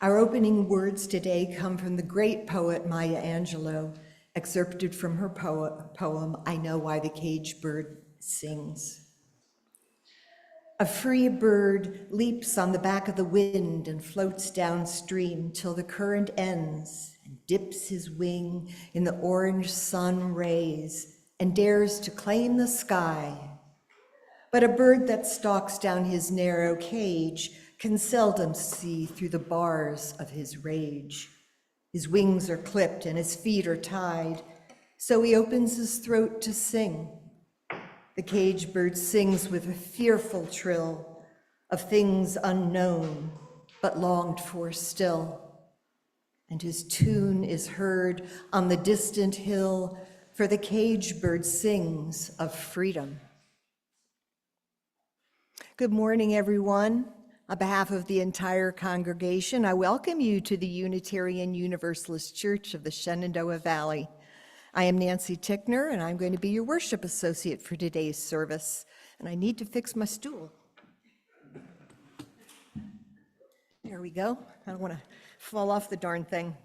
Our opening words today come from the great poet Maya Angelou, excerpted from her poem, I Know Why the Caged Bird Sings. A free bird leaps on the back of the wind and floats downstream till the current ends and dips his wing in the orange sun rays and dares to claim the sky. But a bird that stalks down his narrow cage can seldom see through the bars of his rage. His wings are clipped and his feet are tied, so he opens his throat to sing. The caged bird sings with a fearful trill of things unknown, but longed for still. And his tune is heard on the distant hill, for the caged bird sings of freedom. Good morning, everyone. On behalf of the entire congregation, I welcome you to the Unitarian Universalist Church of the Shenandoah Valley. I am Nancy Tickner, and I'm going to be your worship associate for today's service. And I need to fix my stool. There we go. I don't want to fall off the darn thing.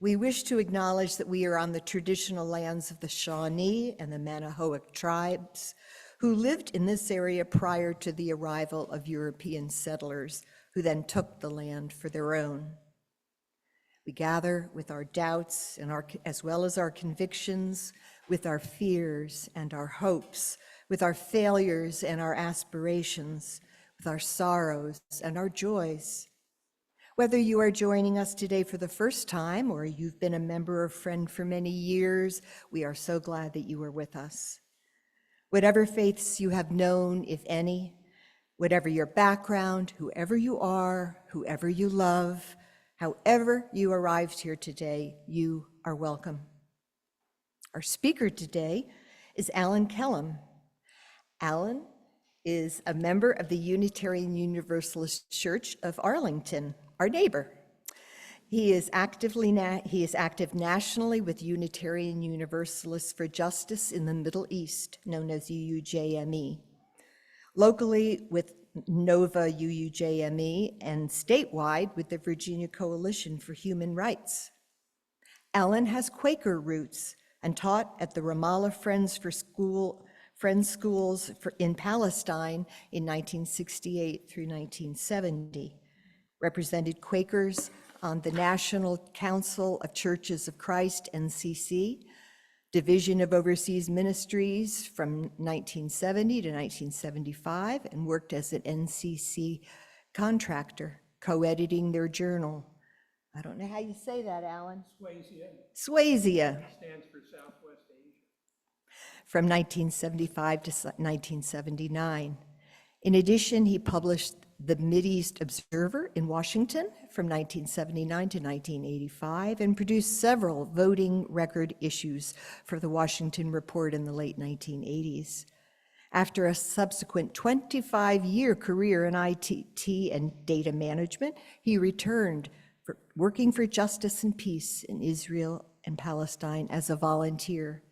We wish to acknowledge that we are on the traditional lands of the Shawnee and the Manahoac tribes, who lived in this area prior to the arrival of European settlers, who then took the land for their own. We gather with our doubts and as well as our convictions, with our fears and our hopes, with our failures and our aspirations, with our sorrows and our joys. Whether you are joining us today for the first time or you've been a member or friend for many years, we are so glad that you are with us. Whatever faiths you have known, if any, whatever your background, whoever you are, whoever you love, however you arrived here today, you are welcome. Our speaker today is Alan Kellum. Alan is a member of the Unitarian Universalist Church of Arlington, our neighbor. He is active nationally with Unitarian Universalists for Justice in the Middle East, known as UUJME. Locally with NOVA UUJME, and statewide with the Virginia Coalition for Human Rights. Alan has Quaker roots and taught at the Ramallah Friends Schools in Palestine in 1968 through 1970, represented Quakers on the National Council of Churches of Christ, NCC, Division of Overseas Ministries from 1970 to 1975, and worked as an NCC contractor, co-editing their journal. I don't know how you say that, Alan. Swayzia. Stands for Southwest Asia. From 1975 to 1979. In addition, he published the Mideast Observer in Washington from 1979 to 1985 and produced several voting record issues for the Washington Report in the late 1980s. After a subsequent 25-year career in IT and data management, he returned working for justice and peace in Israel and Palestine as a volunteer.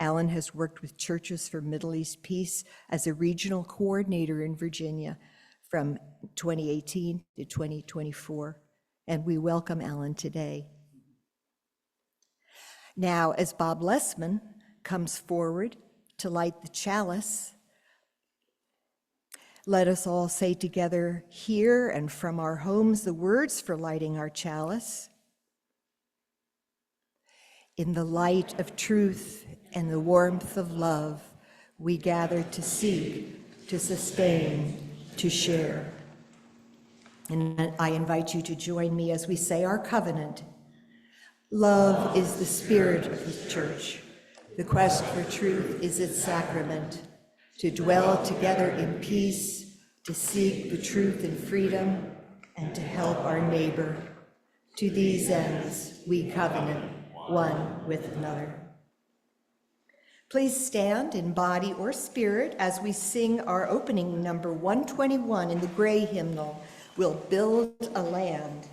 Alan has worked with Churches for Middle East Peace as a regional coordinator in Virginia from 2018 to 2024, and we welcome Alan today. Now, as Bob Lessman comes forward to light the chalice, let us all say together here and from our homes the words for lighting our chalice. In the light of truth and the warmth of love, we gather to seek, to sustain, to share. And I invite you to join me as we say our covenant. Love is the spirit of the church. The quest for truth is its sacrament. To dwell together in peace, to seek the truth in freedom, and to help our neighbor. To these ends, we covenant one with another. Please stand in body or spirit as we sing our opening number 121 in the Gray hymnal, We'll Build a Land.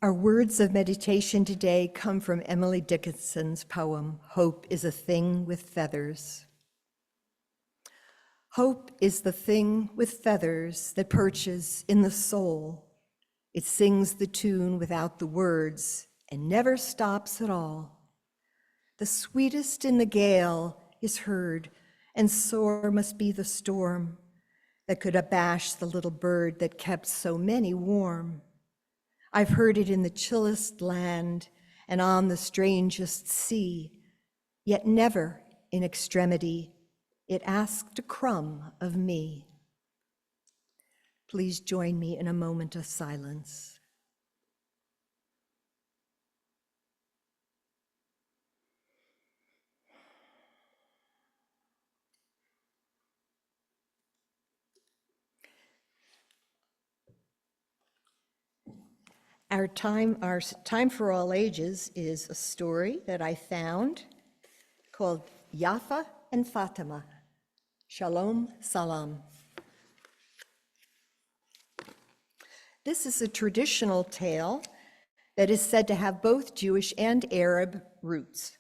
Our words of meditation today come from Emily Dickinson's poem, Hope is a Thing with Feathers. Hope is the thing with feathers that perches in the soul. It sings the tune without the words and never stops at all. The sweetest in the gale is heard, and sore must be the storm that could abash the little bird that kept so many warm. I've heard it in the chillest land and on the strangest sea, yet never in extremity it asked a crumb of me. Please join me in a moment of silence. Our time for all ages is a story that I found called Yafa and Fatima. Shalom, salam. This is a traditional tale that is said to have both Jewish and Arab roots.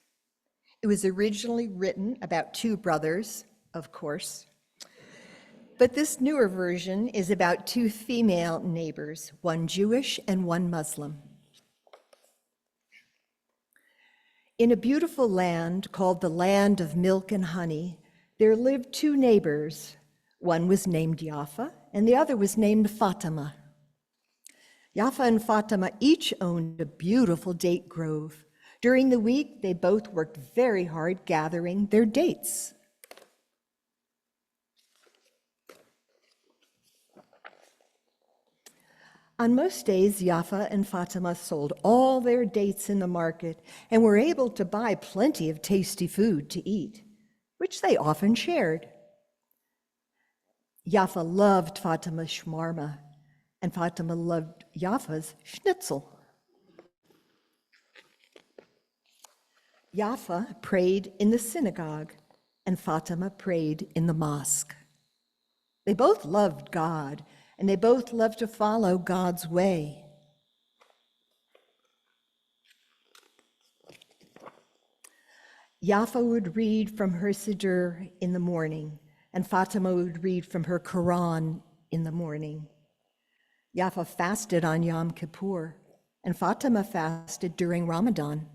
It was originally written about two brothers, of course, but this newer version is about two female neighbors, one Jewish and one Muslim. In a beautiful land called the Land of Milk and Honey, there lived two neighbors. One was named Yafa, and the other was named Fatima. Yafa and Fatima each owned a beautiful date grove. During the week, they both worked very hard gathering their dates. On most days, Yafa and Fatima sold all their dates in the market and were able to buy plenty of tasty food to eat, which they often shared. Yafa loved Fatima's shawarma, and Fatima loved Yafa's schnitzel. Yafa prayed in the synagogue, and Fatima prayed in the mosque. They both loved God, and they both loved to follow God's way. Yafa would read from her Siddur in the morning, and Fatima would read from her Quran in the morning. Yafa fasted on Yom Kippur, and Fatima fasted during Ramadan.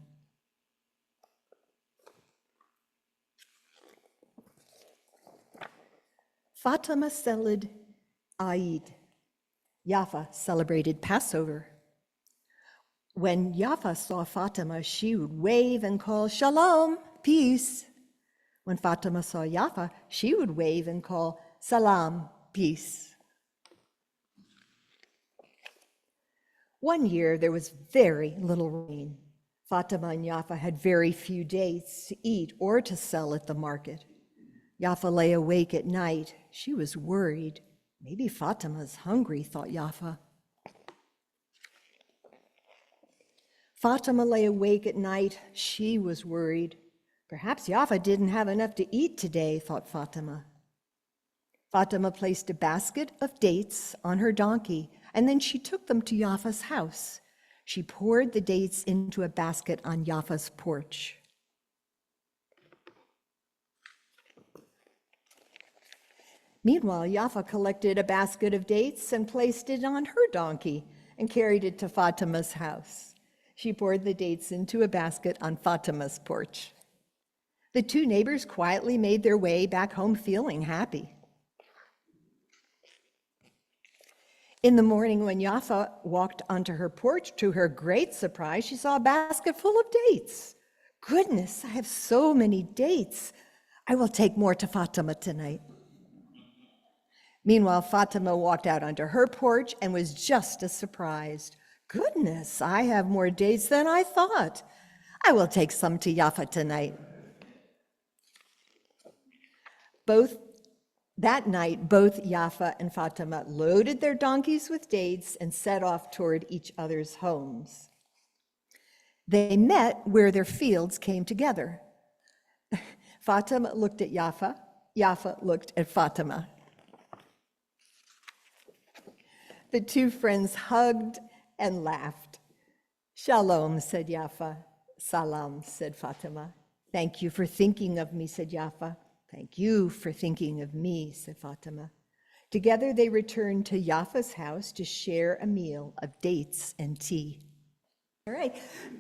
Fatima celebrated Eid. Yafa celebrated Passover. When Yafa saw Fatima, she would wave and call, "Shalom," peace. When Fatima saw Yafa, she would wave and call, "Salam," peace. One year, there was very little rain. Fatima and Yafa had very few dates to eat or to sell at the market. Yafa lay awake at night. She was worried. Maybe Fatima's hungry, thought Yafa. Fatima lay awake at night. She was worried. Perhaps Yafa didn't have enough to eat today, thought Fatima. Fatima placed a basket of dates on her donkey, and then she took them to Yafa's house. She poured the dates into a basket on Yafa's porch. Meanwhile, Yafa collected a basket of dates and placed it on her donkey and carried it to Fatima's house. She poured the dates into a basket on Fatima's porch. The two neighbors quietly made their way back home feeling happy. In the morning, when Yafa walked onto her porch, to her great surprise, she saw a basket full of dates. "Goodness, I have so many dates. I will take more to Fatima tonight." Meanwhile, Fatima walked out onto her porch and was just as surprised. "Goodness, I have more dates than I thought. I will take some to Yafa tonight." That night, both Yafa and Fatima loaded their donkeys with dates and set off toward each other's homes. They met where their fields came together. Fatima looked at Yafa. Yafa looked at Fatima. The two friends hugged and laughed. Shalom, said Yafa. Salam, said Fatima. Thank you for thinking of me, said Yafa. Thank you for thinking of me, said Fatima. Together they returned to Yafa's house to share a meal of dates and tea. All right.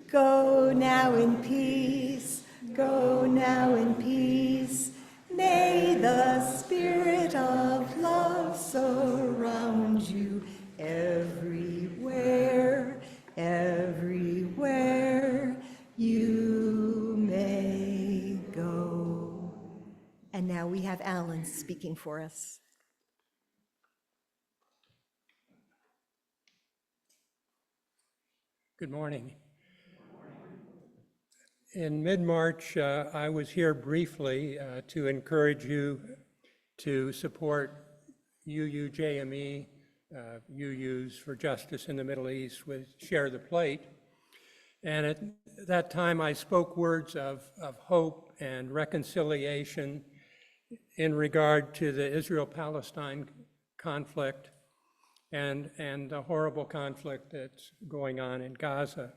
Go now in peace. Go now in peace. May the spirit of love surround you everywhere, everywhere you may go. And now we have Alan speaking for us. Good morning. In mid-March, I was here briefly to encourage you to support UUJME, UUs for Justice in the Middle East with Share the Plate. And at that time, I spoke words of hope and reconciliation in regard to the Israel-Palestine conflict and the horrible conflict that's going on in Gaza.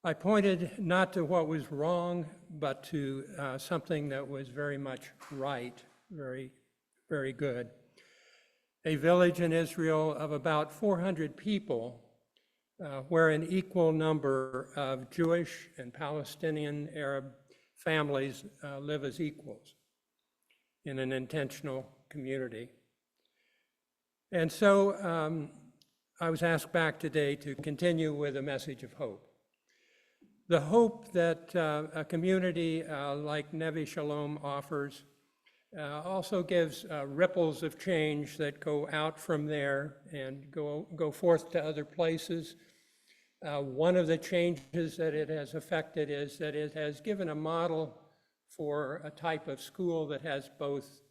I pointed not to what was wrong, but to something that was very much right, very, very good. A village in Israel of about 400 people, where an equal number of Jewish and Palestinian Arab families live as equals in an intentional community. And so I was asked back today to continue with a message of hope. The hope that a community like Nevi Shalom offers also gives ripples of change that go out from there and go forth to other places. One of the changes that it has affected is that it has given a model for a type of school that has both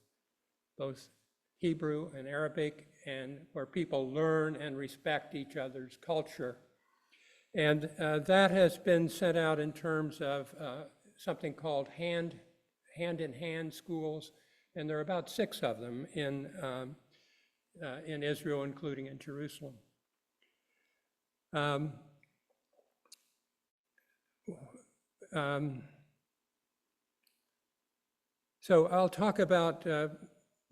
Hebrew and Arabic, and where people learn and respect each other's culture. And that has been sent out in terms of something called hand-in-hand schools, and there are about 6 of them in Israel, including in Jerusalem. So I'll talk about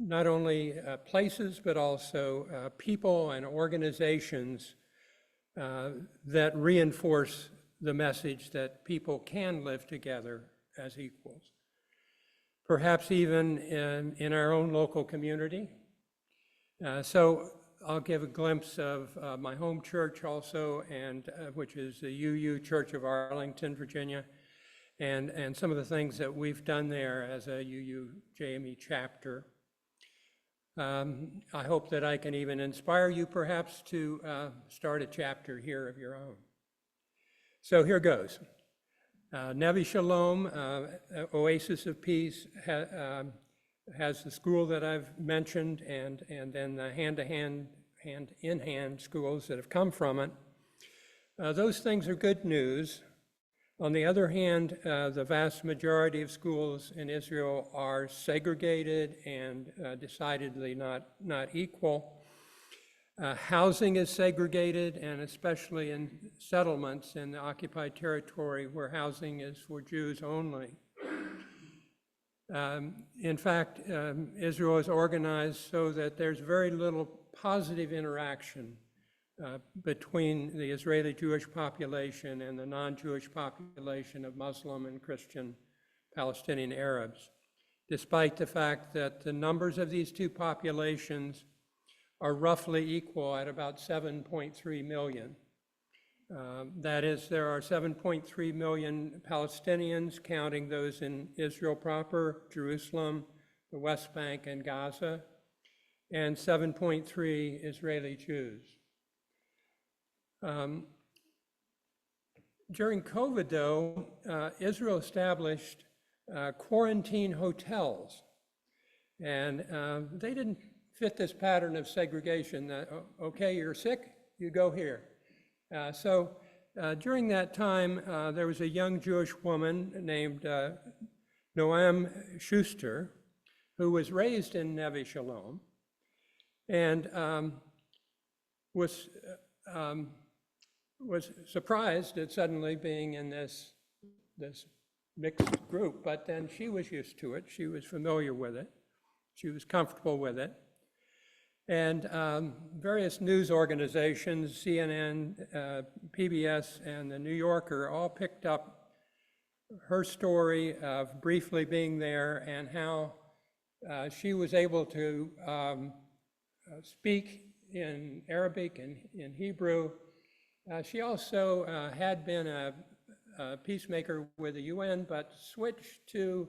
not only places, but also people and organizations that reinforce the message that people can live together as equals. Perhaps even in our own local community. So I'll give a glimpse of my home church also, and which is the UU Church of Arlington, Virginia, and some of the things that we've done there as a UUJME chapter. I hope that I can even inspire you perhaps to start a chapter here of your own. So here goes. Nevi Shalom, Oasis of Peace, has the school that I've mentioned, and then the hand-in-hand schools that have come from it. Those things are good news. On the other hand, the vast majority of schools in Israel are segregated and decidedly not equal. Housing is segregated, and especially in settlements in the occupied territory where housing is for Jews only. In fact, Israel is organized so that there's very little positive interaction between the Israeli Jewish population and the non-Jewish population of Muslim and Christian Palestinian Arabs, despite the fact that the numbers of these two populations are roughly equal at about 7.3 million. That is, there are 7.3 million Palestinians, counting those in Israel proper, Jerusalem, the West Bank, and Gaza, and 7.3 Israeli Jews. During COVID, though, Israel established quarantine hotels, and they didn't fit this pattern of segregation that, okay, you're sick, you go here. So during that time, there was a young Jewish woman named Noam Schuster, who was raised in Nevi Shalom, and was was surprised at suddenly being in this mixed group, but then she was used to it. She was familiar with it. She was comfortable with it. And various news organizations, CNN, PBS, and The New Yorker all picked up her story of briefly being there and how she was able to speak in Arabic and in Hebrew. She also had been a peacemaker with the UN, but switched to,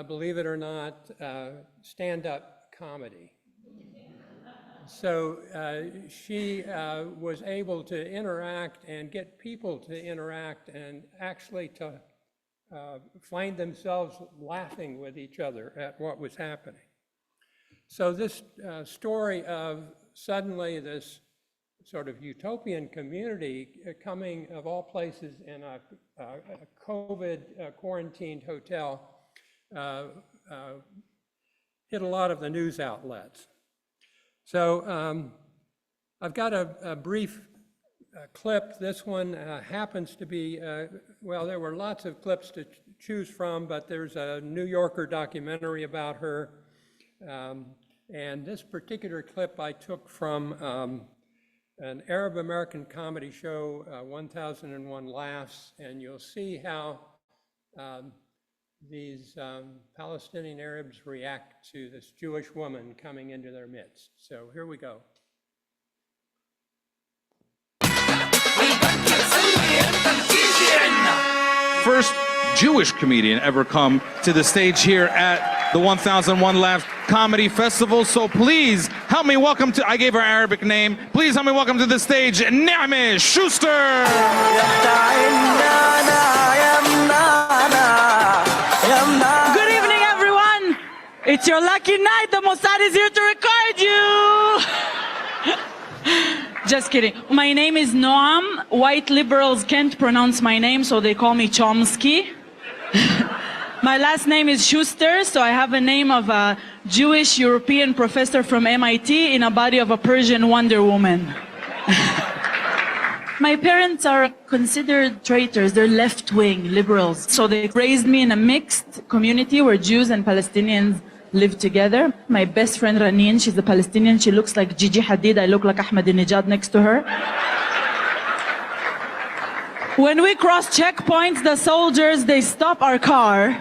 believe it or not, stand-up comedy. So she was able to interact and get people to interact and actually to find themselves laughing with each other at what was happening. So this story of suddenly this sort of utopian community coming, of all places, in a COVID quarantined hotel hit a lot of the news outlets. So I've got a brief clip. This one happens to be, well, there were lots of clips to choose from, but there's a New Yorker documentary about her. And this particular clip I took from an Arab American comedy show, 1001 Laughs, and you'll see how these Palestinian Arabs react to this Jewish woman coming into their midst. So here we go. First Jewish comedian ever come to the stage here at the 1001 Laughs Comedy Festival. So please help me welcome to, I gave her Arabic name, please help me welcome to the stage, Naameh Schuster. Good evening, everyone. It's your lucky night. The Mossad is here to record you. Just kidding. My name is Noam. White liberals can't pronounce my name, so they call me Chomsky. My last name is Schuster, so I have a name of a Jewish European professor from MIT in a body of a Persian Wonder Woman. My parents are considered traitors. They're left-wing liberals. So they raised me in a mixed community where Jews and Palestinians live together. My best friend Ranin, she's a Palestinian. She looks like Gigi Hadid. I look like Ahmadinejad next to her. When we cross checkpoints, the soldiers, they stop our car,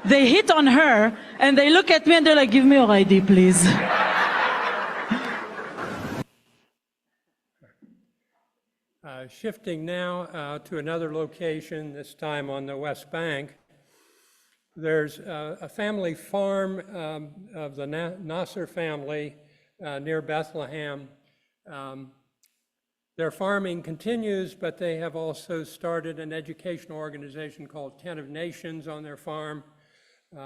they hit on her, and they look at me and they're like, give me your ID, please. Shifting now to another location, this time on the West Bank. There's a family farm of the Nasser family near Bethlehem. Their farming continues, but they have also started an educational organization called Tent of Nations on their farm.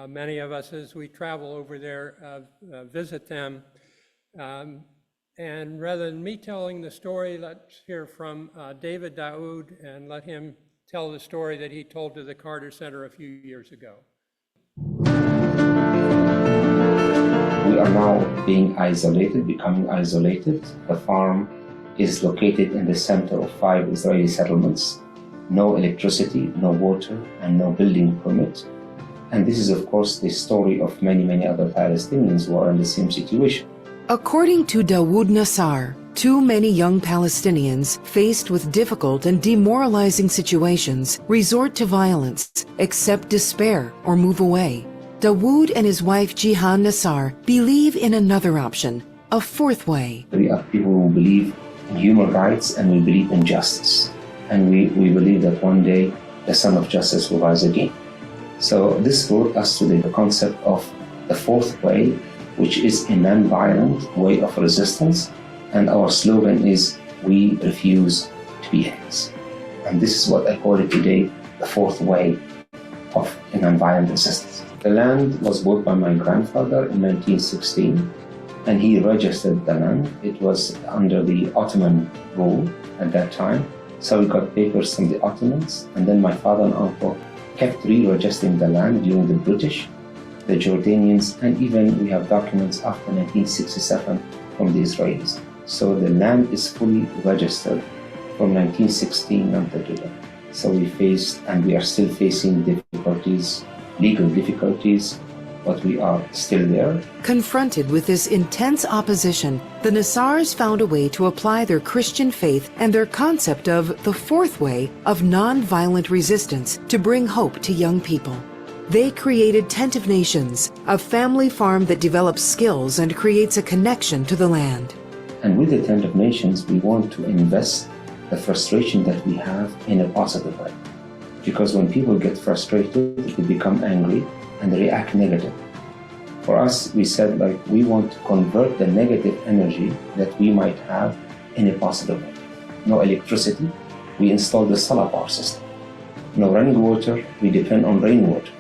Many of us, as we travel over there, visit them. And rather than me telling the story, let's hear from David Daoud and let him tell the story that he told to the Carter Center a few years ago. We are now being isolated, becoming isolated. The farm is located in the center of 5 Israeli settlements. No electricity, no water, and no building permit. And this is, of course, the story of many, many other Palestinians who are in the same situation. According to Dawood Nassar, too many young Palestinians faced with difficult and demoralizing situations resort to violence, accept despair, or move away. Dawood and his wife Jihan Nassar believe in another option, a fourth way. We are people who believe in human rights and we believe in justice. And we believe that one day the Son of Justice will rise again. So this brought us to the concept of the fourth way, which is a non-violent way of resistance. And our slogan is, we refuse to be hate. And this is what I call it today, the fourth way of a non-violent resistance. The land was bought by my grandfather in 1916, and he registered the land. It was under the Ottoman rule at that time. So we got papers from the Ottomans, and then my father and uncle kept re-registering the land during the British, the Jordanians, and even we have documents after 1967 from the Israelis. So the land is fully registered from 1916 until today. So we faced, and we are still facing difficulties, legal difficulties, but we are still there. Confronted with this intense opposition, the Nasars found a way to apply their Christian faith and their concept of the fourth way of nonviolent resistance to bring hope to young people. They created Tent of Nations, a family farm that develops skills and creates a connection to the land. And with the Tent of Nations, we want to invest the frustration that we have in a positive way. Because when people get frustrated, they become angry and they react negative. For us, we said, like, we want to convert the negative energy that we might have in a positive way. No electricity, we installed the solar power system. No running water, we depend on rainwater.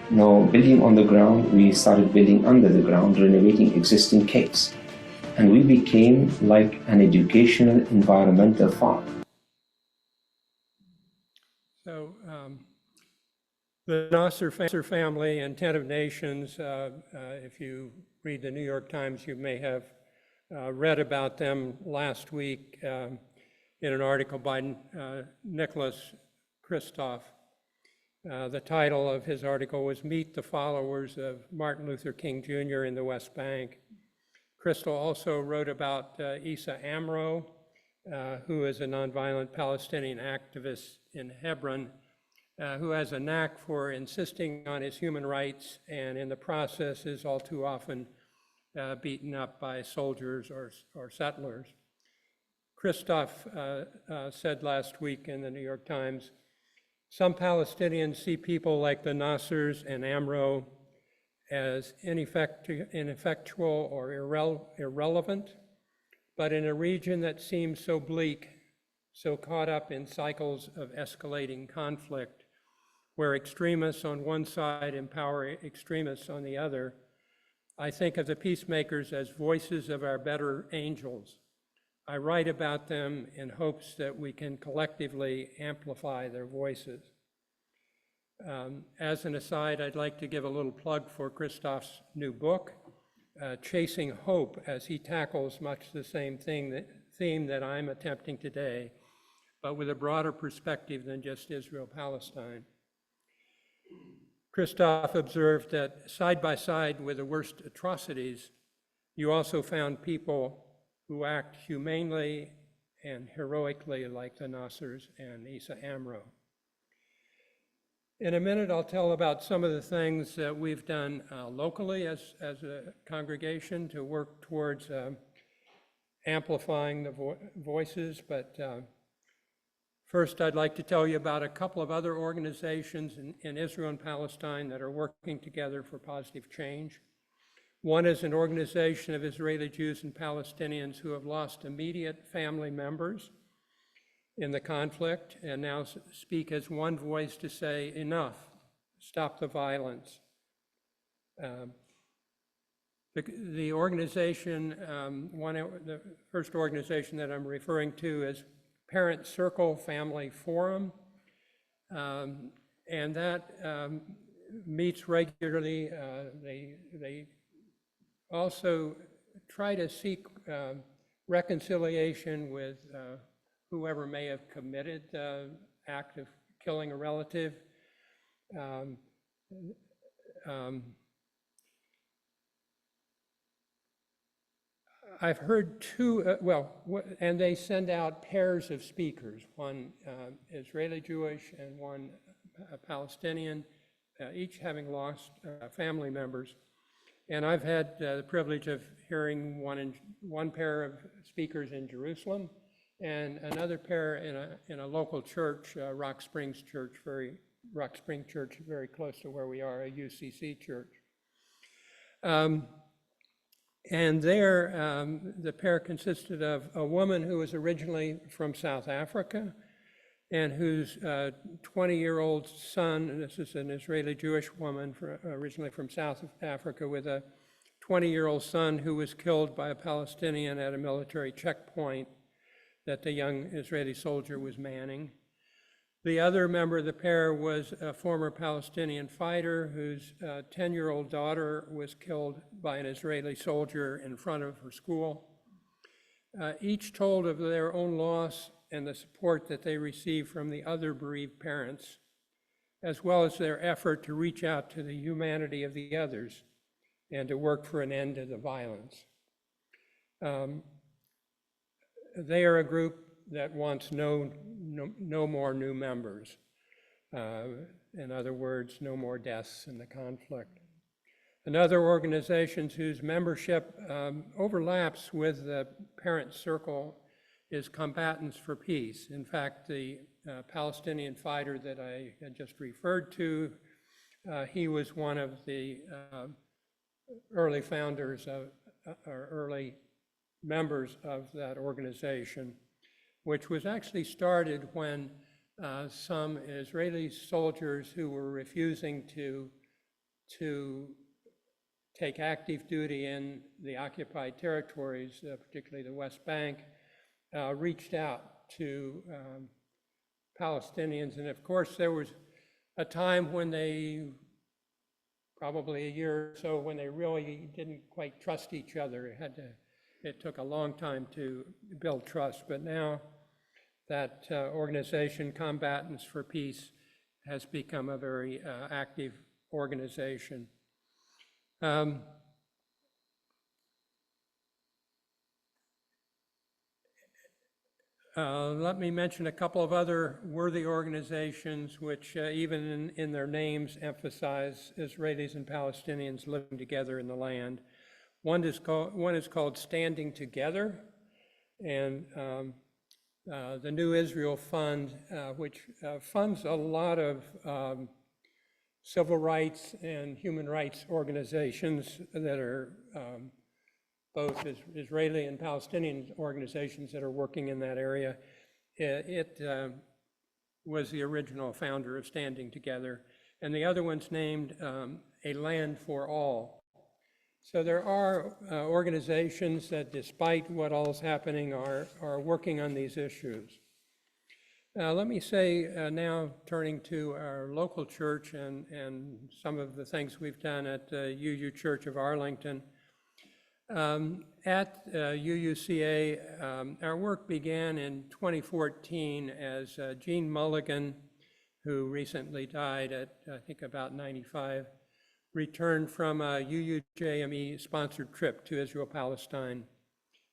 No building on the ground, we started building under the ground, renovating existing caves. And we became like an educational environmental farm. So the Nasser family and Tent of Nations, if you read the New York Times, you may have read about them last week in an article by Nicholas Kristof. The title of his article was Meet the Followers of Martin Luther King Jr. in the West Bank. Crystal also wrote about Issa Amro, who is a nonviolent Palestinian activist in Hebron, who has a knack for insisting on his human rights and in the process is all too often beaten up by soldiers or settlers. Christoph said last week in the New York Times, some Palestinians see people like the Nassers and Amro as ineffectual or irrelevant, but in a region that seems so bleak, so caught up in cycles of escalating conflict, where extremists on one side empower extremists on the other, I think of the peacemakers as voices of our better angels. I write about them in hopes that we can collectively amplify their voices. As an aside, I'd like to give a little plug for Christoph's new book, Chasing Hope, as he tackles much the same theme that I'm attempting today, but with a broader perspective than just Israel-Palestine. Christoph observed that side by side with the worst atrocities, you also found people who act humanely and heroically like the Nassers and Issa Amro. In a minute, I'll tell about some of the things that we've done locally as a congregation to work towards amplifying the voices, but first I'd like to tell you about a couple of other organizations in Israel and Palestine that are working together for positive change. One is an organization of Israeli Jews and Palestinians who have lost immediate family members in the conflict and now speak as one voice to say, enough, stop the violence. The organization, the first organization that I'm referring to is Parent Circle Family Forum, and that meets regularly. They also try to seek reconciliation with whoever may have committed the act of killing a relative. I've heard two, and they send out pairs of speakers, one Israeli Jewish and one Palestinian, each having lost family members. And I've had the privilege of hearing one pair of speakers in Jerusalem and another pair in a local church, Rock Spring Church, very close to where we are, a UCC church. And there, the pair consisted of a woman who was originally from South Africa and whose 20-year-old son, and this is an Israeli Jewish woman originally from South Africa, with a 20-year-old son who was killed by a Palestinian at a military checkpoint that the young Israeli soldier was manning. The other member of the pair was a former Palestinian fighter whose 10-year-old daughter was killed by an Israeli soldier in front of her school. Each told of their own loss and the support that they receive from the other bereaved parents, as well as their effort to reach out to the humanity of the others and to work for an end to the violence. They are a group that wants no more new members. In other words, no more deaths in the conflict. Another organization whose membership overlaps with the parent circle is Combatants for Peace. In fact, the Palestinian fighter that I had just referred to, he was one of the early founders of, or early members of that organization, which was actually started when some Israeli soldiers who were refusing to take active duty in the occupied territories, particularly the West Bank, reached out to Palestinians. And of course, there was a time when they, probably a year or so, when they really didn't quite trust each other. It took a long time to build trust, but now that organization, Combatants for Peace, has become a very active organization. Let me mention a couple of other worthy organizations which even in their names emphasize Israelis and Palestinians living together in the land. One is called Standing Together, and the New Israel Fund, which funds a lot of civil rights and human rights organizations that are both Israeli and Palestinian organizations that are working in that area. It was the original founder of Standing Together, and the other one's named A Land for All. So there are organizations that, despite what all is happening, are working on these issues. Let me say now, turning to our local church and some of the things we've done at UU Church of Arlington. At UUCA, our work began in 2014 as Gene Mulligan, who recently died at, I think, about 95, returned from a UUJME-sponsored trip to Israel-Palestine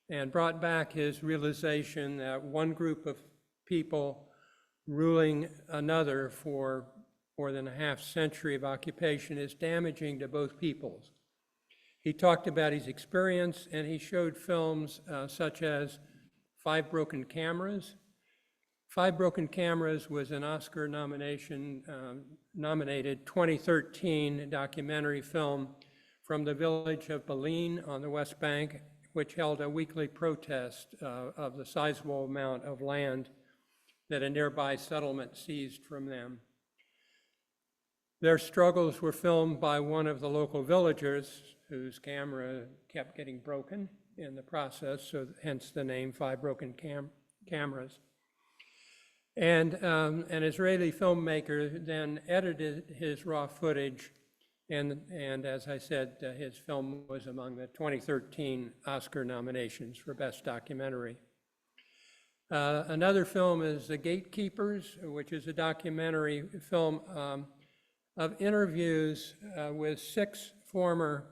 and brought back his realization that one group of people ruling another for more than a half century of occupation is damaging to both peoples. He talked about his experience, and he showed films such as Five Broken Cameras. Five Broken Cameras was an Oscar nominated 2013 documentary film from the village of Belin on the West Bank, which held a weekly protest of the sizable amount of land that a nearby settlement seized from them. Their struggles were filmed by one of the local villagers whose camera kept getting broken in the process, so hence the name Five Broken Cameras. And an Israeli filmmaker then edited his raw footage, and as I said, his film was among the 2013 Oscar nominations for Best Documentary. Another film is The Gatekeepers, which is a documentary film of interviews with 6 former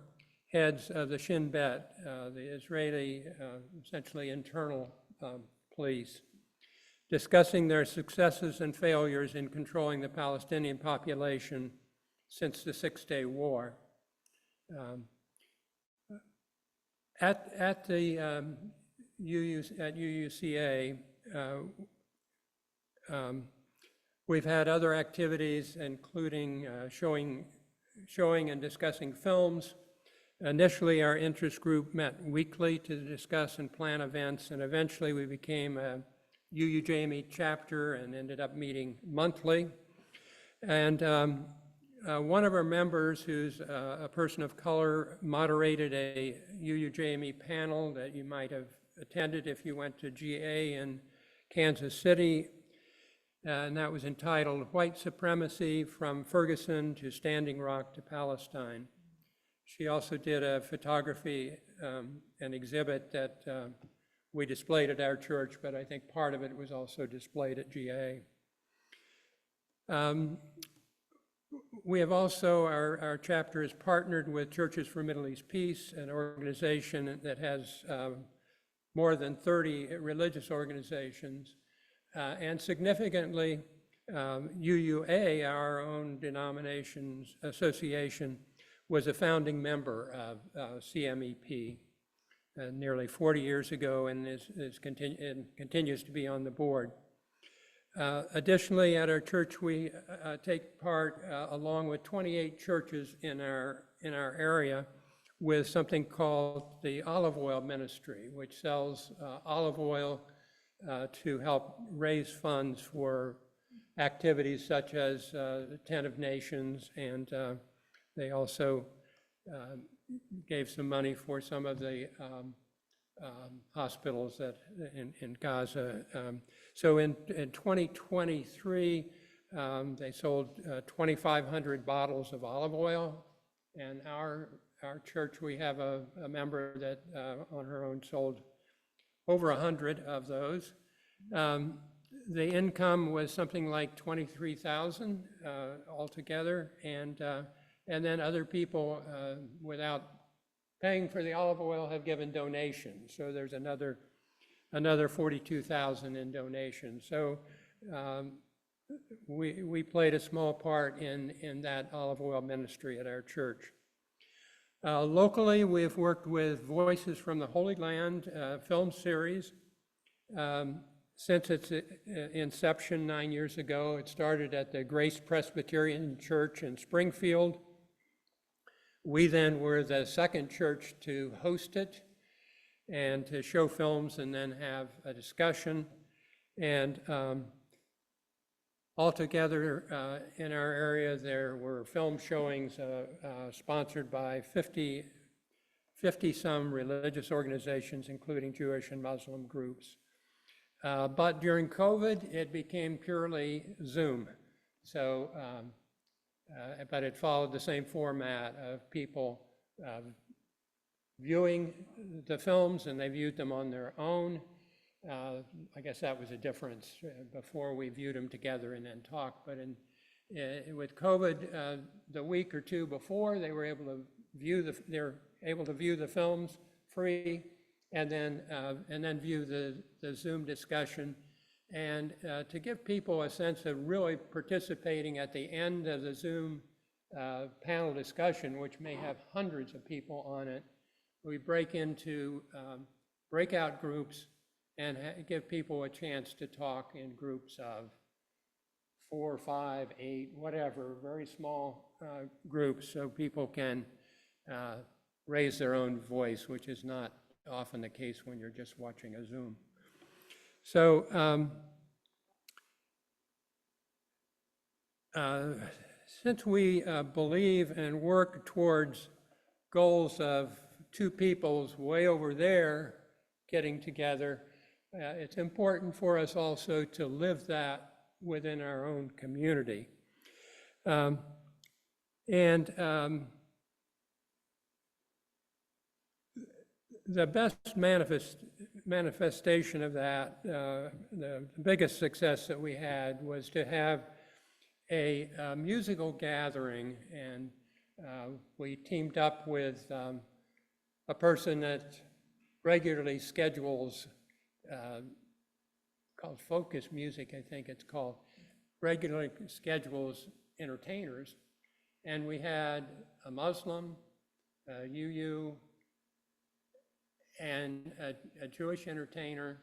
heads of the Shin Bet, the Israeli, essentially internal police, discussing their successes and failures in controlling the Palestinian population since the Six-Day War. At UUCA, we've had other activities, including showing and discussing films. Initially, our interest group met weekly to discuss and plan events, and eventually we became a UUJME chapter and ended up meeting monthly. And one of our members, who's a person of color, moderated a UUJME panel that you might have attended if you went to GA in Kansas City, and that was entitled White Supremacy from Ferguson to Standing Rock to Palestine. She also did a photography, an exhibit that we displayed at our church, but I think part of it was also displayed at GA. We have also, our chapter is partnered with Churches for Middle East Peace, an organization that has more than 30 religious organizations. And significantly, UUA, our own denominations association, was a founding member of CMEP nearly 40 years ago and continues to be on the board. Additionally, at our church, we take part, along with 28 churches in our area, with something called the olive oil ministry, which sells olive oil to help raise funds for activities such as the Tent of Nations, and they also gave some money for some of the hospitals that in Gaza. So in 2023, they sold 2,500 bottles of olive oil, and our church, we have a member that on her own sold over 100 of those. The income was something like 23,000 altogether, and then other people without paying for the olive oil have given donations. So there's another 42,000 in donations. So we played a small part in that olive oil ministry at our church. Locally, we've worked with Voices from the Holy Land film series. Since its inception 9 years ago, it started at the Grace Presbyterian Church in Springfield. We then were the second church to host it and to show films and then have a discussion. And altogether in our area, there were film showings sponsored by 50-some religious organizations, including Jewish and Muslim groups. But during COVID, it became purely Zoom. So, but it followed the same format of people viewing the films, and they viewed them on their own. I guess that was a difference. Before we viewed them together and then talked, but with COVID, the week or two before, they were able to view the films free, and then view the Zoom discussion, and to give people a sense of really participating at the end of the Zoom panel discussion, which may have hundreds of people on it. We break into breakout groups and give people a chance to talk in groups of 4, 5, 8, whatever, very small groups, so people can raise their own voice, which is not often the case when you're just watching a Zoom. So since we believe and work towards goals of two peoples way over there getting together, it's important for us also to live that within our own community. The best manifestation of that, the biggest success that we had, was to have a musical gathering, and we teamed up with a person that regularly schedules, called Focus Music, I think it's called, regularly schedules entertainers, and we had a Muslim, UU, and a Jewish entertainer,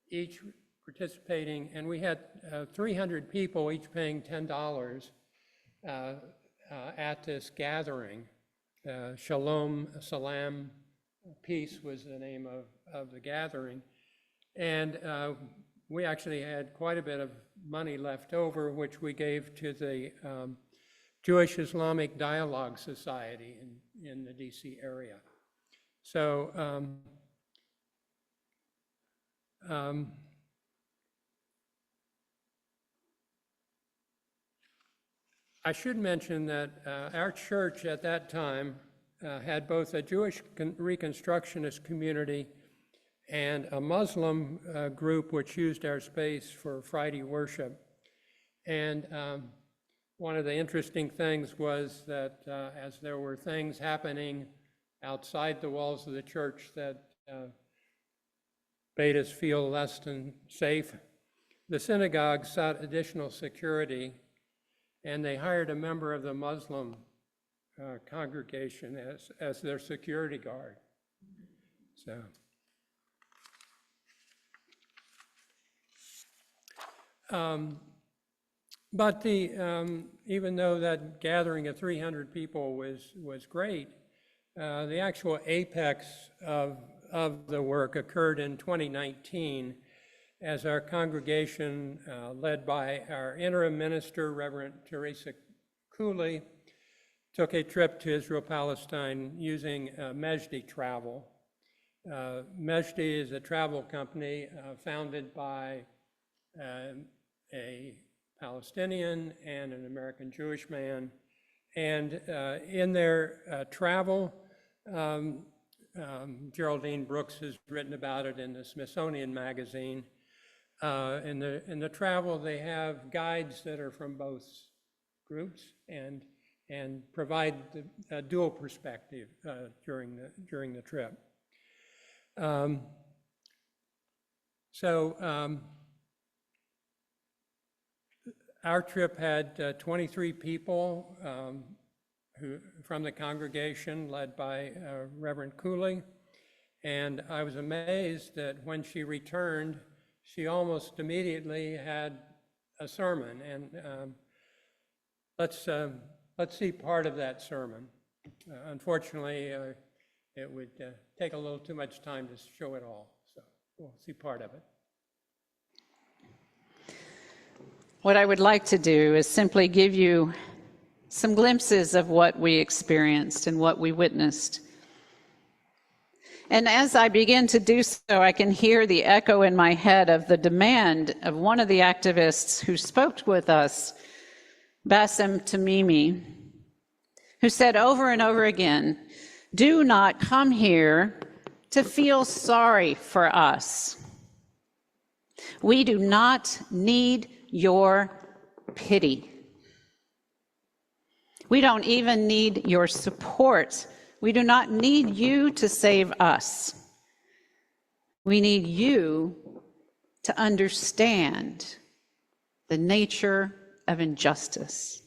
each participating, and we had 300 people, each paying $10 at this gathering. Shalom, Salam, Peace was the name of the gathering. And we actually had quite a bit of money left over, which we gave to the Jewish Islamic Dialogue Society in the DC area. So I should mention that our church at that time had both a Jewish Reconstructionist community and a Muslim group which used our space for Friday worship. And one of the interesting things was that as there were things happening outside the walls of the church that made us feel less than safe, the synagogue sought additional security, and they hired a member of the Muslim congregation as their security guard. So. But even though that gathering of 300 people was great, the actual apex of the work occurred in 2019 as our congregation, led by our interim minister, Reverend Teresa Cooley, took a trip to Israel-Palestine using Mejdi Travel. Mejdi is a travel company founded by a Palestinian and an American Jewish man. And in their travel, Geraldine Brooks has written about it in the Smithsonian Magazine. In the travel, they have guides that are from both groups and provide a dual perspective during the trip. Our trip had 23 people from the congregation, led by Reverend Cooley, and I was amazed that when she returned, she almost immediately had a sermon, and let's see part of that sermon. Unfortunately, it would take a little too much time to show it all, so we'll see part of it. What I would like to do is simply give you some glimpses of what we experienced and what we witnessed. And as I begin to do so, I can hear the echo in my head of the demand of one of the activists who spoke with us, Bassem Tamimi, who said over and over again, "Do not come here to feel sorry for us. We do not need your pity. We don't even need your support. We do not need you to save us. We need you to understand the nature of injustice.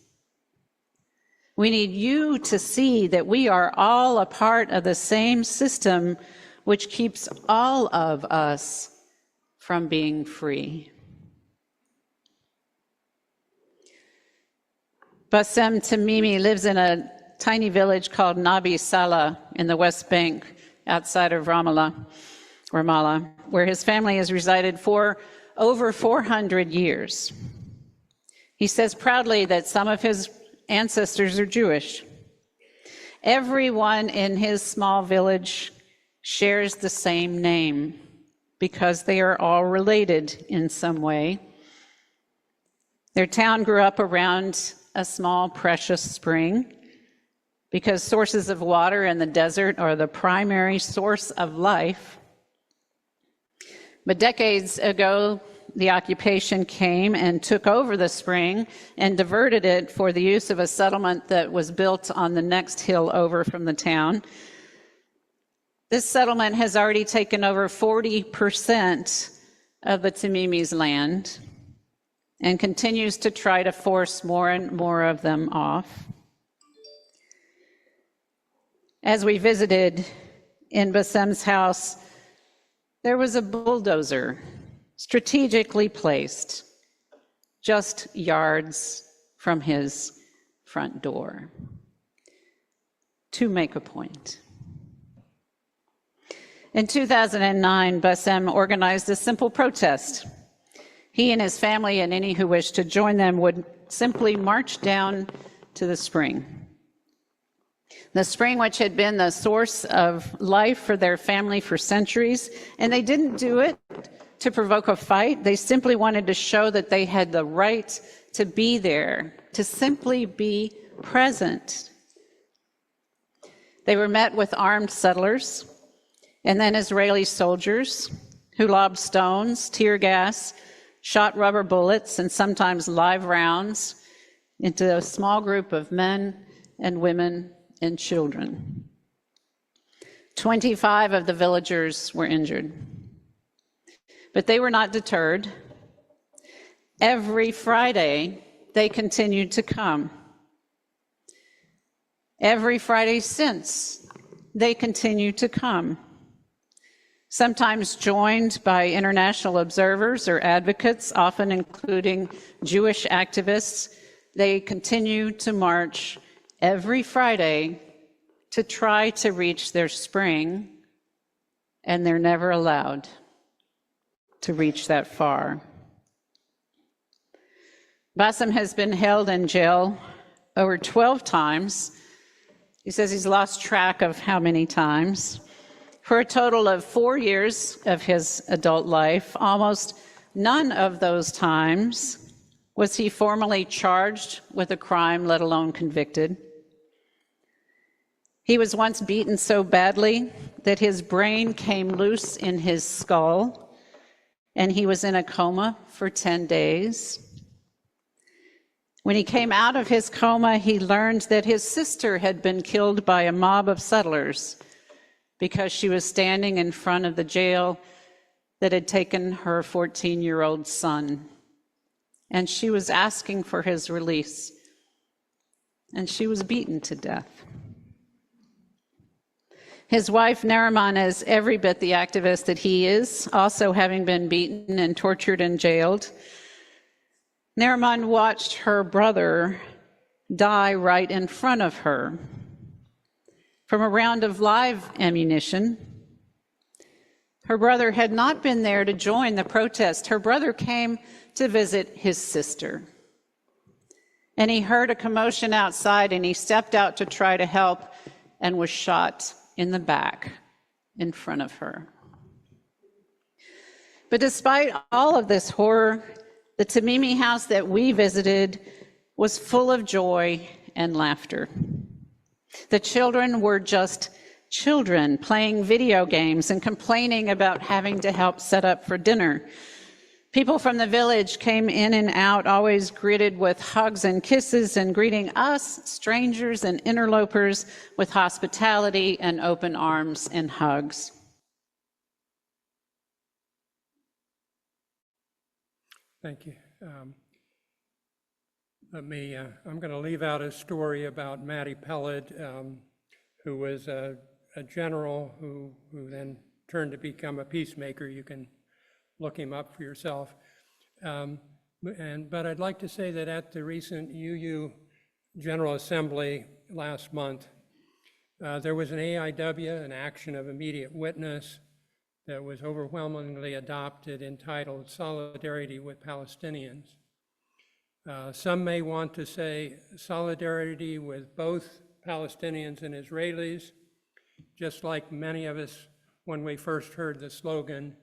We need you to see that we are all a part of the same system which keeps all of us from being free." Bassem Tamimi lives in a tiny village called Nabi Salah in the West Bank outside of Ramallah, where his family has resided for over 400 years. He says proudly that some of his ancestors are Jewish. Everyone in his small village shares the same name because they are all related in some way. Their town grew up around a small precious spring because sources of water in the desert are the primary source of life. But decades ago, the occupation came and took over the spring and diverted it for the use of a settlement that was built on the next hill over from the town. This settlement has already taken over 40% of the Tamimi's land and continues to try to force more and more of them off. As we visited in Bassem's house, there was a bulldozer strategically placed just yards from his front door to make a point. In 2009, Bassem organized a simple protest. He and his family and any who wished to join them would simply march down to the spring. The spring which had been the source of life for their family for centuries, and they didn't do it to provoke a fight. They simply wanted to show that they had the right to be there, to simply be present. They were met with armed settlers, And then Israeli soldiers who lobbed stones, tear gas, shot rubber bullets, and sometimes live rounds into a small group of men and women and children. 25 of the villagers were injured. But they were not deterred. Every Friday, they continued to come. Every Friday since, they continue to come. Sometimes joined by international observers or advocates, often including Jewish activists, they continue to march every Friday to try to reach their spring, and they're never allowed to reach that far. Bassem has been held in jail over 12 times. He says he's lost track of how many times. For a total of 4 years of his adult life, almost none of those times was he formally charged with a crime, let alone convicted. He was once beaten so badly that his brain came loose in his skull, and he was in a coma for 10 days. When he came out of his coma, he learned that his sister had been killed by a mob of settlers because she was standing in front of the jail that had taken her 14-year-old son. And she was asking for his release. And she was beaten to death. His wife, Nariman, is every bit the activist that he is, also having been beaten and tortured and jailed. Nariman watched her brother die right in front of her from a round of live ammunition. Her brother had not been there to join the protest. Her brother came to visit his sister. And he heard a commotion outside, and he stepped out to try to help and was shot in the back in front of her. But despite all of this horror, the Tamimi house that we visited was full of joy and laughter. The children were just children playing video games and complaining about having to help set up for dinner. People from the village came in and out, always greeted with hugs and kisses, and greeting us, strangers and interlopers, with hospitality and open arms and hugs. Thank you. I'm going to leave out a story about Matty Pellet, who was a general who then turned to become a peacemaker. You can look him up for yourself. But I'd like to say that at the recent UU General Assembly last month, there was an AIW, an action of immediate witness, that was overwhelmingly adopted entitled Solidarity with Palestinians. Some may want to say solidarity with both Palestinians and Israelis, just like many of us, when we first heard the slogan,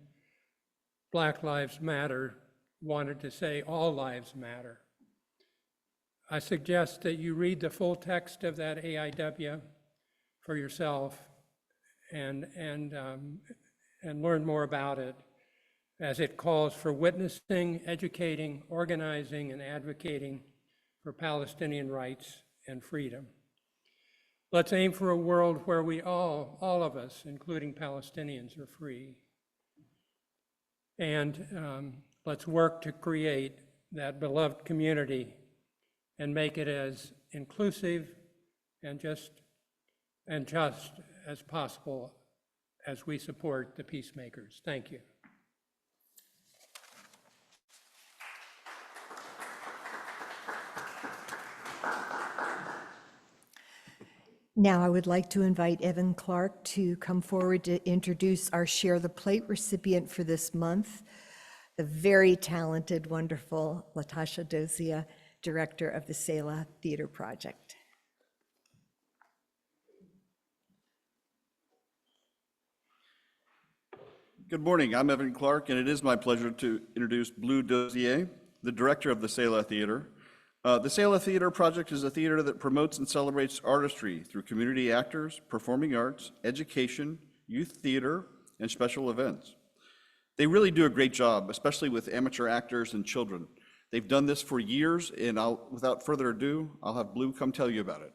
Black Lives Matter, wanted to say all lives matter. I suggest that you read the full text of that AIW for yourself and learn more about it, as it calls for witnessing, educating, organizing, and advocating for Palestinian rights and freedom. Let's aim for a world where we all of us, including Palestinians, are free. And let's work to create that beloved community and make it as inclusive and just as possible as we support the peacemakers. Thank you. Now I would like to invite Evan Clark to come forward to introduce our Share the Plate recipient for this month, the very talented, wonderful Latasha Dozier, director of the Selah Theater Project. Good morning, I'm Evan Clark, and it is my pleasure to introduce Blue Dozier, the director of the Selah Theater. The Selah Theater Project is a theater that promotes and celebrates artistry through community actors, performing arts, education, youth theater, and special events. They really do a great job, especially with amateur actors and children. They've done this for years, and without further ado, I'll have Blue come tell you about it.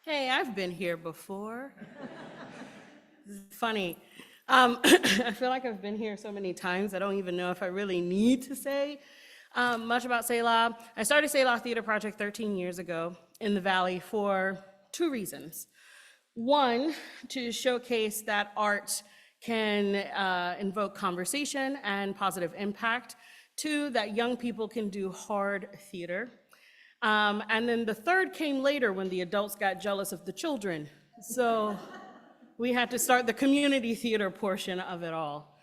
Hey, I've been here before. This is funny. I feel like I've been here so many times, I don't even know if I really need to say much about Selah. I started Selah Theater Project 13 years ago in the Valley for two reasons. One, to showcase that art can invoke conversation and positive impact. Two, that young people can do hard theater. And then the third came later when the adults got jealous of the children. So we had to start the community theater portion of it all.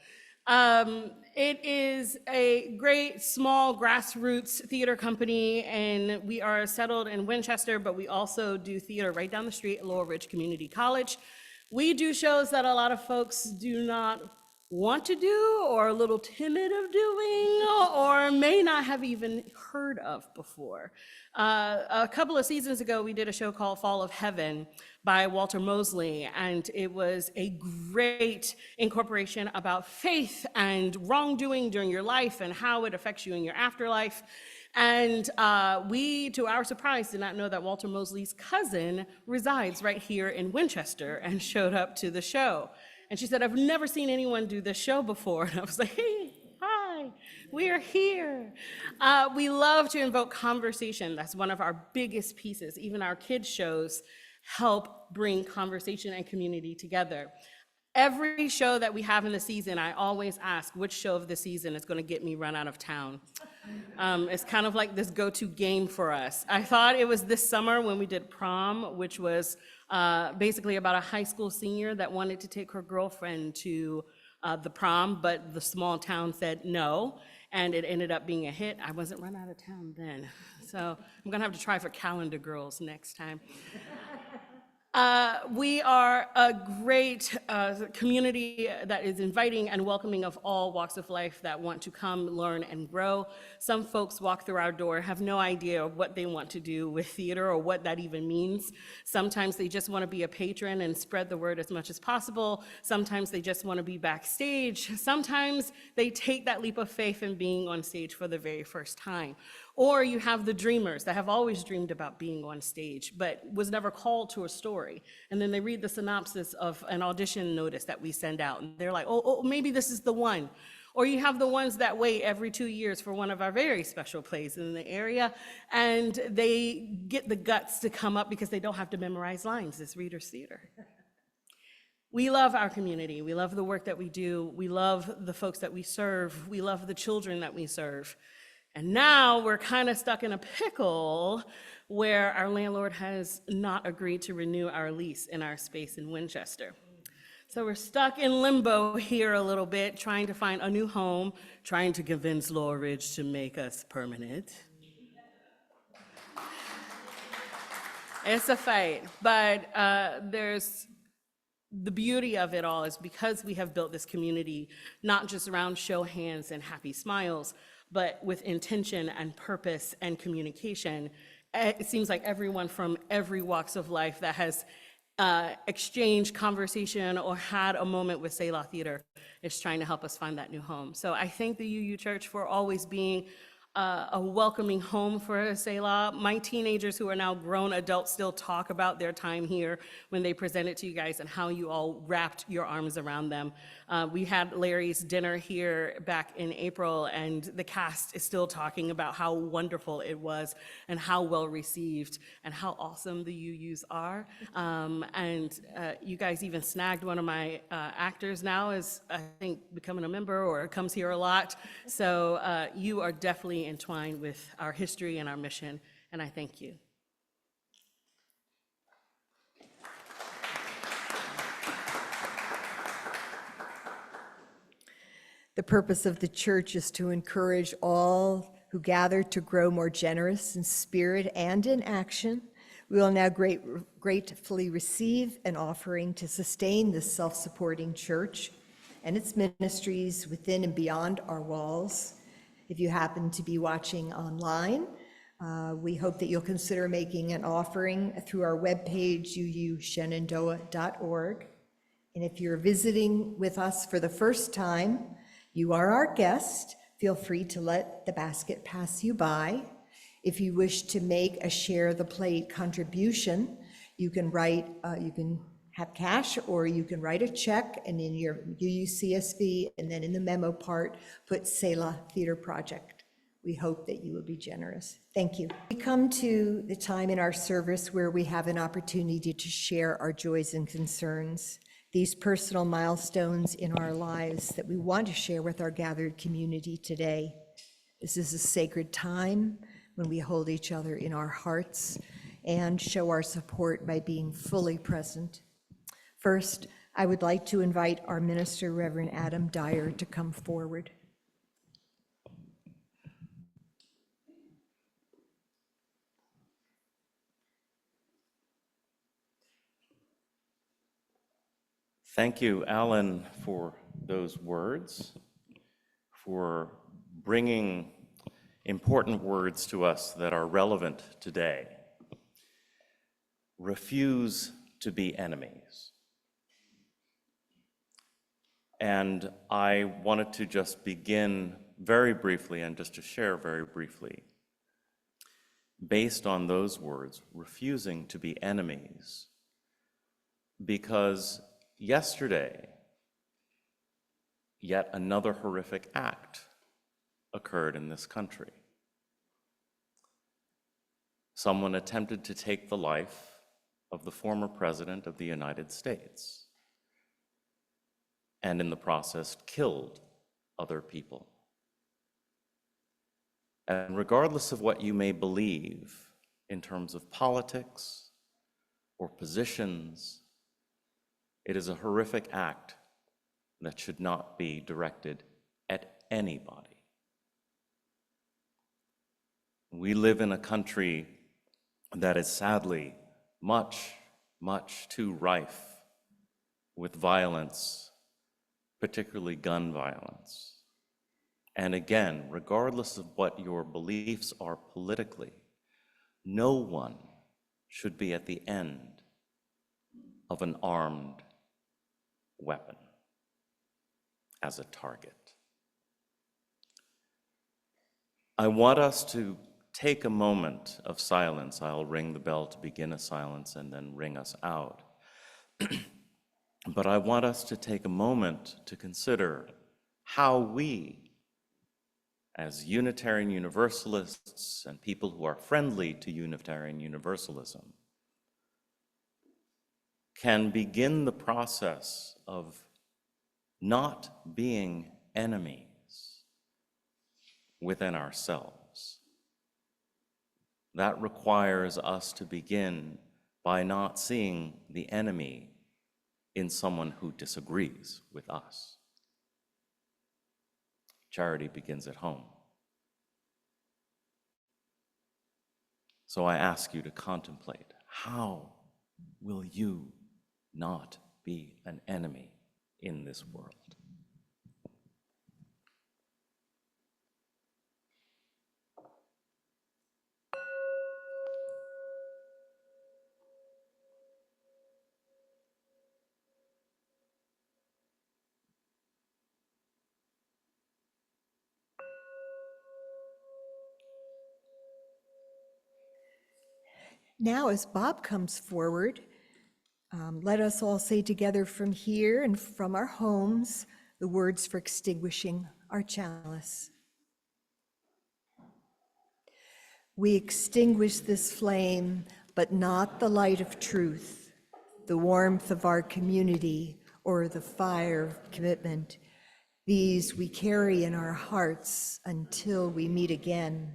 It is a great small grassroots theater company, and we are settled in Winchester, but we also do theater right down the street at Laurel Ridge Community College. We do shows that a lot of folks do not want to do, or are a little timid of doing, or may not have even heard of before. A couple of seasons ago, we did a show called Fall of Heaven by Walter Mosley, and it was a great incorporation about faith and wrongdoing during your life and how it affects you in your afterlife. And we, to our surprise, did not know that Walter Mosley's cousin resides right here in Winchester and showed up to the show. And she said, I've never seen anyone do this show before. And I was like, hey, hi, we're here. We love to invoke conversation. That's one of our biggest pieces. Even our kids' shows help bring conversation and community together. Every show that we have in the season, I always ask which show of the season is going to get me run out of town. It's kind of like this go-to game for us. I thought it was this summer when we did prom, which was basically about a high school senior that wanted to take her girlfriend to the prom, but the small town said no, and it ended up being a hit. I wasn't run out of town then, so I'm gonna have to try for Calendar Girls next time. We are a great community that is inviting and welcoming of all walks of life that want to come, learn, and grow. Some folks walk through our door, have no idea what they want to do with theater or what that even means. Sometimes they just want to be a patron and spread the word as much as possible. Sometimes they just want to be backstage. Sometimes they take that leap of faith in being on stage for the very first time. Or you have the dreamers that have always dreamed about being on stage, but was never called to a story. And then they read the synopsis of an audition notice that we send out, and they're like, oh, maybe this is the one. Or you have the ones that wait every 2 years for one of our very special plays in the area, and they get the guts to come up because they don't have to memorize lines. It's reader's theater. We love our community. We love the work that we do. We love the folks that we serve. We love the children that we serve. And now we're kind of stuck in a pickle where our landlord has not agreed to renew our lease in our space in Winchester. So we're stuck in limbo here a little bit, trying to find a new home, trying to convince Laurel Ridge to make us permanent. It's a fight, but there's the beauty of it all is because we have built this community, not just around show hands and happy smiles, but with intention and purpose and communication. It seems like everyone from every walks of life that has exchanged conversation or had a moment with Selah Theater is trying to help us find that new home. So I thank the UU Church for always being a welcoming home for Selah. My teenagers who are now grown adults still talk about their time here when they present it to you guys and how you all wrapped your arms around them. We had Larry's dinner here back in April, and the cast is still talking about how wonderful it was and how well received and how awesome the UUs are. You guys even snagged one of my actors now is, I think, becoming a member or comes here a lot. So you are definitely entwined with our history and our mission, and I thank you. The purpose of the church is to encourage all who gather to grow more generous in spirit and in action. We will now gratefully receive an offering to sustain this self-supporting church and its ministries within and beyond our walls. If you happen to be watching online, We hope that you'll consider making an offering through our webpage, Shenandoah.org. And if you're visiting with us for the first time, you are our guest. Feel free to let the basket pass you by. If you wish to make a share the plate contribution, you can have cash, or you can write a check, and in your UUCSB, and then in the memo part, put Selah Theater Project. We hope that you will be generous. Thank you. We come to the time in our service where we have an opportunity to share our joys and concerns, these personal milestones in our lives that we want to share with our gathered community today. This is a sacred time when we hold each other in our hearts and show our support by being fully present. First, I would like to invite our minister, Reverend Adam Dyer, to come forward. Thank you, Alan, for those words, for bringing important words to us that are relevant today. Refuse to be enemies. And I wanted to just begin very briefly, and just to share very briefly, based on those words, refusing to be enemies, because yesterday, yet another horrific act occurred in this country. Someone attempted to take the life of the former President of the United States, and in the process killed other people. And regardless of what you may believe in terms of politics or positions, it is a horrific act that should not be directed at anybody. We live in a country that is sadly much, much too rife with violence, particularly gun violence. And again, regardless of what your beliefs are politically, no one should be at the end of an armed weapon as a target. I want us to take a moment of silence. I'll ring the bell to begin a silence and then ring us out. But I want us to take a moment to consider how we, as Unitarian Universalists and people who are friendly to Unitarian Universalism, can begin the process of not being enemies within ourselves. That requires us to begin by not seeing the enemy in someone who disagrees with us. Charity begins at home. So I ask you to contemplate, how will you not be an enemy in this world? Now, as Bob comes forward, let us all say together from here and from our homes the words for extinguishing our chalice. We extinguish this flame, but not the light of truth, the warmth of our community, or the fire of commitment. These we carry in our hearts until we meet again.